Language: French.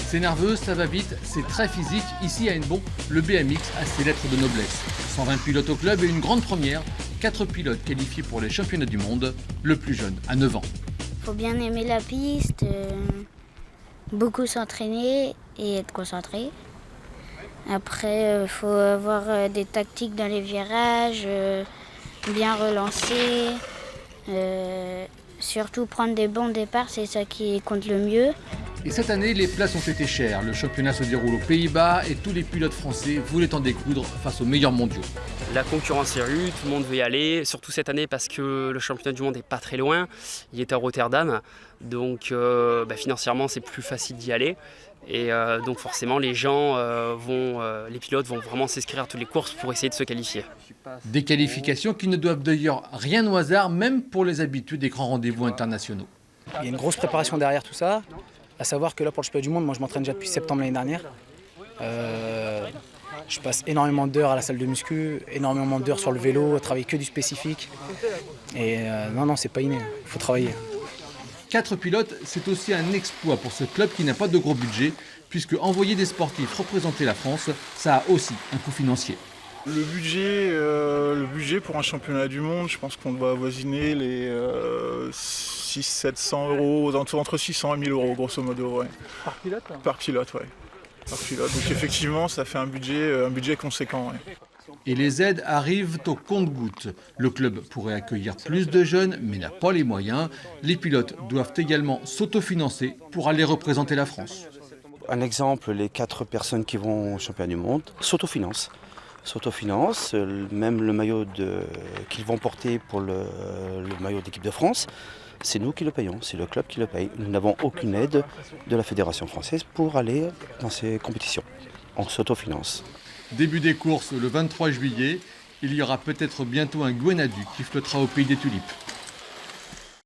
C'est nerveux, ça va vite, c'est très physique. Ici à Hennebont, le BMX a ses lettres de noblesse. 120 pilotes au club et une grande première. 4 pilotes qualifiés pour les championnats du monde. Le plus jeune à 9 ans. Faut bien aimer la piste, beaucoup s'entraîner et être concentré. Après, il faut avoir des tactiques dans les virages, bien relancer, surtout prendre des bons départs, c'est ça qui compte le mieux. Et cette année, les places ont été chères. Le championnat se déroule aux Pays-Bas et tous les pilotes français voulaient en découdre face aux meilleurs mondiaux. La concurrence est rude, tout le monde veut y aller, surtout cette année parce que le championnat du monde n'est pas très loin. Il est à Rotterdam, donc financièrement c'est plus facile d'y aller. Et donc forcément les pilotes vont vraiment s'inscrire à toutes les courses pour essayer de se qualifier. Des qualifications qui ne doivent d'ailleurs rien au hasard, même pour les habitués des grands rendez-vous internationaux. Il y a une grosse préparation derrière tout ça, à savoir que là pour le championnat du monde, moi je m'entraîne déjà depuis septembre l'année dernière. Je passe énormément d'heures à la salle de muscu, énormément d'heures sur le vélo, à travailler que du spécifique. Et non, c'est pas inné, il faut travailler. 4 pilotes, c'est aussi un exploit pour ce club qui n'a pas de gros budget, puisque envoyer des sportifs représenter la France, ça a aussi un coût financier. Le budget pour un championnat du monde, je pense qu'on doit avoisiner les 600-700 euros, entre 600 et 1000 euros grosso modo. Ouais. Par pilote hein. Par pilote, ouais. Par pilote. Donc effectivement, ça fait un budget conséquent. Ouais. Et les aides arrivent au compte-gouttes. Le club pourrait accueillir plus de jeunes, mais n'a pas les moyens. Les pilotes doivent également s'autofinancer pour aller représenter la France. Un exemple, les 4 personnes qui vont au championnat du monde s'autofinancent. Même le maillot qu'ils vont porter pour le maillot d'équipe de France, c'est nous qui le payons, c'est le club qui le paye. Nous n'avons aucune aide de la Fédération française pour aller dans ces compétitions. On s'autofinance. Début des courses le 23 juillet, il y aura peut-être bientôt un Gwenadu qui flottera au pays des tulipes.